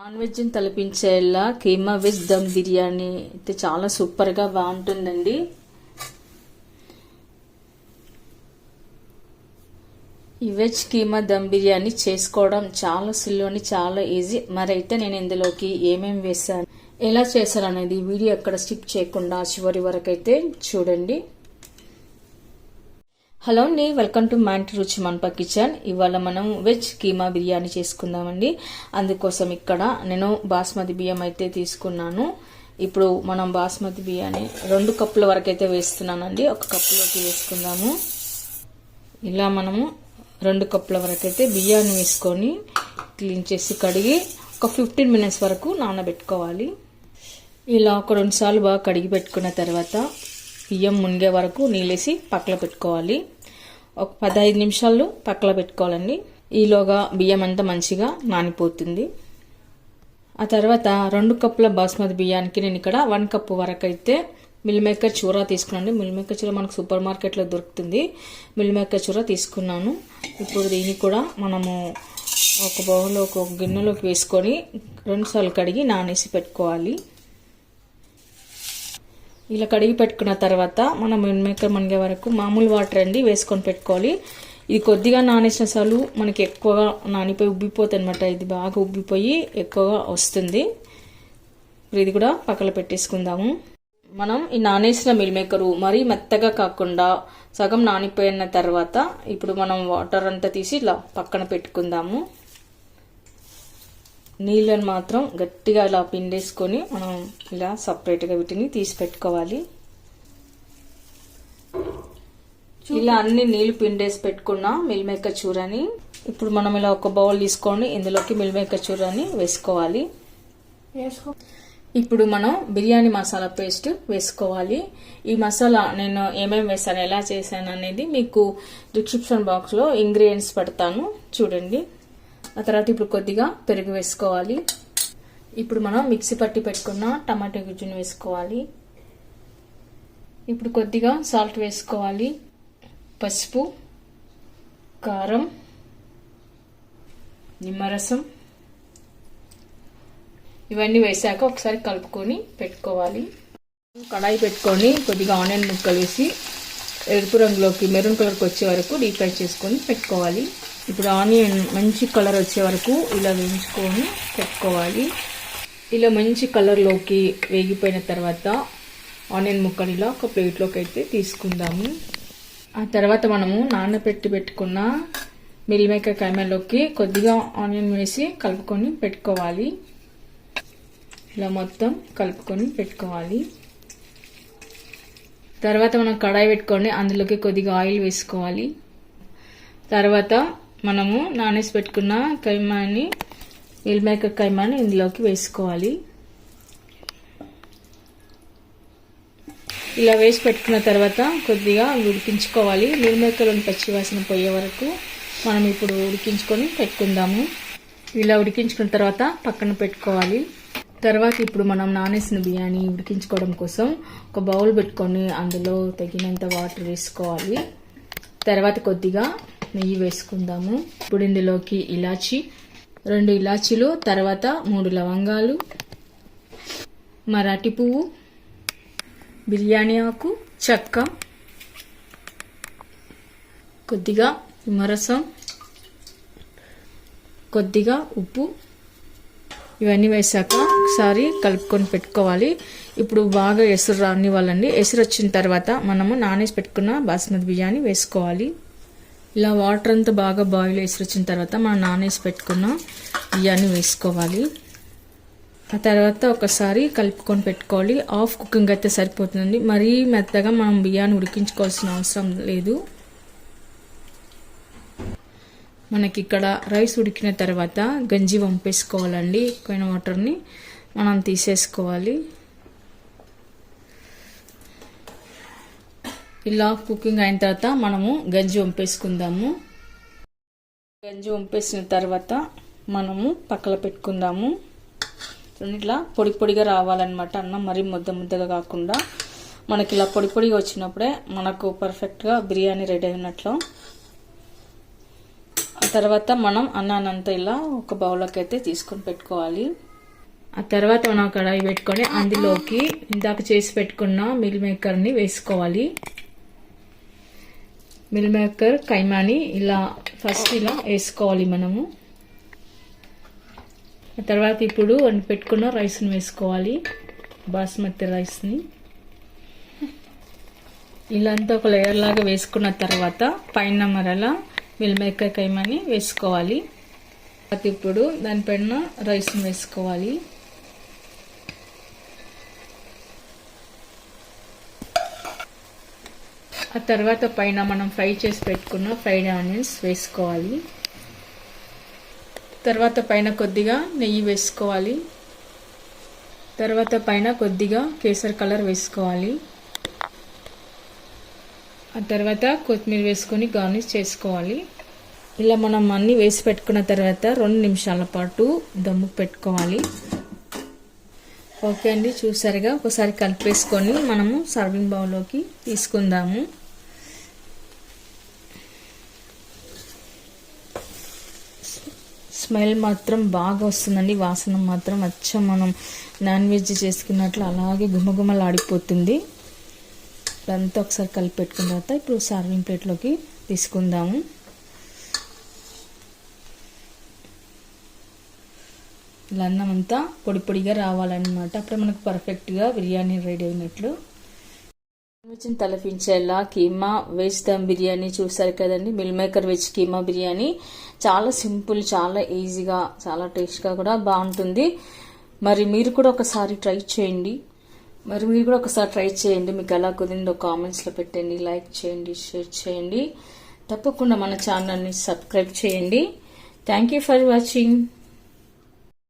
Non వెజ్ని తలపించేలా keema veg dum biryani అయితే చాలా సూపర్గా బాగుంటుందండి. ఈ వెజ్ కీమా దమ్ బిర్యానీ చేసుకోవడం చాలా సులువు, చాలా ఈజీ. మరైతే నేను ఇందులోకి ఏమేమి వేసాను, ఎలా చేశాను అనేది వీడియో ఎక్కడ స్కిప్ చేయకుండా చివరి వరకు అయితే చూడండి. హలో అండి, వెల్కమ్ టు మా ఇంటి రుచి మనపా కిచెన్. ఇవాళ మనం వెజ్ కీమా బిర్యానీ చేసుకుందామండి. అందుకోసం ఇక్కడ నేను బాస్మతి బియ్యం అయితే తీసుకున్నాను. ఇప్పుడు మనం బాస్మతి బియ్యాన్ని 2 కప్పుల వరకు అయితే వేస్తున్నానండి. 1 కప్పులోకి వేసుకుందాము. ఇలా మనము 2 కప్పుల వరకు అయితే బియ్యాన్ని వేసుకొని క్లీన్ చేసి కడిగి ఒక 15 మినిట్స్ వరకు నానబెట్టుకోవాలి. ఇలా ఒక 2 సార్లు బాగా కడిగి పెట్టుకున్న తర్వాత బియ్యం మునిగే వరకు నీళ్ళేసి పక్కన పెట్టుకోవాలి. ఒక 15 నిమిషాలు పక్కన పెట్టుకోవాలండి. ఈలోగా బియ్యం అంతా మంచిగా నానిపోతుంది. ఆ తర్వాత 2 కప్పుల బాస్మతి బియ్యానికి నేను ఇక్కడ 1 కప్పు వరకు అయితే మిల్ మేకర్ చూరా తీసుకున్నాను. మిల్ మేకర్ చూరా మనకు సూపర్ మార్కెట్లో దొరుకుతుంది. మిల్ మేకర్ చూరా తీసుకున్నాను. ఇప్పుడు దీన్ని కూడా మనము ఒక బౌల్లో ఒక గిన్నెలోకి వేసుకొని 2 సార్లు కడిగి నానేసి పెట్టుకోవాలి. ఇలా కడిగి పెట్టుకున్న తర్వాత మనం మిల్ మేకర్ మునిగే వరకు మామూలు వాటర్ అండి వేసుకొని పెట్టుకోవాలి. ఇది కొద్దిగా నానేసిన సార్లు మనకి ఎక్కువగా నానిపోయి ఉబ్బిపోతుంది అనమాట. ఇది బాగా ఉబ్బిపోయి ఎక్కువగా వస్తుంది. ఇది కూడా పక్కన పెట్టేసుకుందాము. మనం ఈ నానేసిన మిల్ మేకరు మరీ మెత్తగా కాకుండా సగం నానిపోయిన తర్వాత ఇప్పుడు మనం వాటర్ అంతా తీసి ఇలా పక్కన పెట్టుకుందాము. నీళ్ళని మాత్రం గట్టిగా ఇలా పిండేసుకొని మనం ఇలా సపరేట్గా వీటిని తీసి పెట్టుకోవాలి. ఇలా అన్ని నీళ్లు పిండేసి పెట్టుకున్న మిల్ మేకర్ చూరని ఇప్పుడు మనం ఇలా ఒక బౌల్ తీసుకొని ఇందులోకి మిల్ మేకర్ చూరని వేసుకోవాలి. ఇప్పుడు మనం బిర్యానీ మసాలా పేస్ట్ వేసుకోవాలి. ఈ మసాలా నేను ఏమేమి వేసాను, ఎలా చేశాను అనేది మీకు డిస్క్రిప్షన్ బాక్స్లో ఇంగ్రీడియంట్స్ పెడతాను, చూడండి. ఆ తర్వాత ఇప్పుడు కొద్దిగా పెరుగు వేసుకోవాలి. ఇప్పుడు మనం మిక్సీ పట్టి పెట్టుకున్న టమాటా గుజ్జును వేసుకోవాలి. ఇప్పుడు కొద్దిగా సాల్ట్ వేసుకోవాలి. పసుపు, కారం, నిమ్మరసం ఇవన్నీ వేసాక ఒకసారి కలుపుకొని పెట్టుకోవాలి. కడాయి పెట్టుకొని కొద్దిగా ఆనియన్ ముక్కలు వేసి ఎరుపు రంగులోకి మెరూన్ కలర్కి వచ్చే వరకు డీప్ ఫ్రై చేసుకొని పెట్టుకోవాలి. ఇప్పుడు ఆనియన్ మంచి కలర్ వచ్చే వరకు ఇలా వేయించుకొని పెట్టుకోవాలి. ఇలా మంచి కలర్లోకి వేగిపోయిన తర్వాత ఆనియన్ ముక్కలు ఇలా ఒక ప్లేట్లోకి అయితే తీసుకుందాము. ఆ తర్వాత మనము నానబెట్టి పెట్టుకున్న మిల్ మేకర్ కైమాలోకి కొద్దిగా ఆనియన్ వేసి కలుపుకొని పెట్టుకోవాలి. ఇలా మొత్తం కలుపుకొని పెట్టుకోవాలి. తర్వాత మనం కడాయి పెట్టుకొని అందులోకి కొద్దిగా ఆయిల్ వేసుకోవాలి. తర్వాత మనము నానేసి పెట్టుకున్న కైమాని మిల్ మేకర్ కైమాని ఇందులోకి వేసుకోవాలి. ఇలా వేసి పెట్టుకున్న తర్వాత కొద్దిగా ఉడికించుకోవాలి. మిల్ మేకర్లోని పచ్చివాసన పోయే వరకు మనం ఇప్పుడు ఉడికించుకొని పెట్టుకుందాము. ఇలా ఉడికించుకున్న తర్వాత పక్కన పెట్టుకోవాలి. తర్వాత ఇప్పుడు మనం నానేసిన బియ్యాన్ని ఉడికించుకోవడం కోసం ఒక బౌల్ పెట్టుకొని అందులో తగినంత వాటర్ వేసుకోవాలి. తర్వాత కొద్దిగా నెయ్యి వేసుకుందాము. ఇప్పుడు ఇందులోకి ఇలాచి, 2 ఇలాచీలు, తర్వాత 3 లవంగాలు, మరాఠీ పువ్వు, బిర్యానీ ఆకు, చెక్క, కొద్దిగా నిమ్మరసం, కొద్దిగా ఉప్పు ఇవన్నీ వేసాక ఒకసారి కలుపుకొని పెట్టుకోవాలి. ఇప్పుడు బాగా ఎసురు రానివ్వాలండి. ఎసురు వచ్చిన తర్వాత మనము నానేసి పెట్టుకున్న బాస్మతి బియ్యాన్ని వేసుకోవాలి. ఇలా వాటర్ అంతా బాగా బాయిల్ ఎసురు వచ్చిన తర్వాత మనం నానేసి పెట్టుకున్న బియ్యాన్ని వేసుకోవాలి. ఆ తర్వాత ఒకసారి కలుపుకొని పెట్టుకోవాలి. హాఫ్ కుకింగ్ అయితే సరిపోతుందండి. మరీ మెత్తగా మనం బియ్యాన్ని ఉడికించుకోవాల్సిన అవసరం లేదు. మనకి ఇక్కడ రైస్ ఉడికిన తర్వాత గంజి వంపేసుకోవాలండి. ఎక్కువైన వాటర్ని మనం తీసేసుకోవాలి. ఇలా కుకింగ్ అయిన తర్వాత మనము గంజి వంపేసుకుందాము. గంజి వంపేసిన తర్వాత మనము పక్కన పెట్టుకుందాము. ఇట్లా పొడి పొడిగా రావాలన్నమాట. అన్నం మరీ ముద్దగా కాకుండా మనకి ఇలా పొడి పొడిగా వచ్చినప్పుడే మనకు పర్ఫెక్ట్గా బిర్యానీ రెడీ అయినట్లు. తర్వాత మనం అన్నానంతా ఇలా ఒక బౌల్లోకి అయితే తీసుకొని పెట్టుకోవాలి. ఆ తర్వాత మనం కడాయి పెట్టుకొని అందులోకి ఇందాక చేసి పెట్టుకున్న మిల్ మేకర్ని వేసుకోవాలి. మిల్ మేకర్ కైమాని ఇలా ఫస్ట్ ఇలా వేసుకోవాలి మనము. ఆ తర్వాత ఇప్పుడు వండి పెట్టుకున్న రైస్ని వేసుకోవాలి, బాస్మతి రైస్ని. ఇలా అంతా ఒక లేయర్ లాగా వేసుకున్న తర్వాత పైన మరలా మిల్ మేకర్ కైమాని వేసుకోవాలి. ఇప్పుడు దానిపైన రైస్ని వేసుకోవాలి. ఆ తర్వాత పైన మనం ఫ్రై చేసి పెట్టుకున్న ఫ్రైడ్ ఆనియన్స్ వేసుకోవాలి. తర్వాత పైన కొద్దిగా నెయ్యి వేసుకోవాలి. తర్వాత పైన కొద్దిగా కేసర్ కలర్ వేసుకోవాలి. ఆ తర్వాత కొత్తిమీర వేసుకొని గార్నిష్ చేసుకోవాలి. ఇలా మనం అన్నీ వేసి పెట్టుకున్న తర్వాత 2 నిమిషాల పాటు దమ్ము పెట్టుకోవాలి. ఓకే అండి, చూసారుగా. ఒకసారి కలిపేసుకొని మనము సర్వింగ్ బౌల్లోకి తీసుకుందాము. స్మెల్ మాత్రం బాగా వస్తుందండి, వాసన మాత్రం అచ్చం మనం నాన్ వెజ్ చేసుకున్నట్లు అలాగే గుమగుమలాడిపోతుంది. ఇదంతా ఒకసారి కలిపి పెట్టుకున్న తర్వాత ఇప్పుడు సర్వింగ్ ప్లేట్లోకి తీసుకుందాము. ఇలా అన్నం అంతా పొడి పొడిగా రావాలన్నమాట. అప్పుడు మనకు పర్ఫెక్ట్గా బిర్యానీ రెడీ అయినట్లు. తలపించేలా కీమా వెజ్ దమ్ బిర్యానీ చూసారు కదండి. Meal maker veg keema biryani చాలా సింపుల్, చాలా ఈజీగా, చాలా టేస్ట్గా కూడా బాగుంటుంది. మరి మీరు కూడా ఒకసారి ట్రై చేయండి. మీకు ఎలా కుదిరిందో కామెంట్స్లో పెట్టండి, లైక్ చేయండి, షేర్ చేయండి. తప్పకుండా మన ఛానల్ని సబ్స్క్రైబ్ చేయండి. Thank you for watching.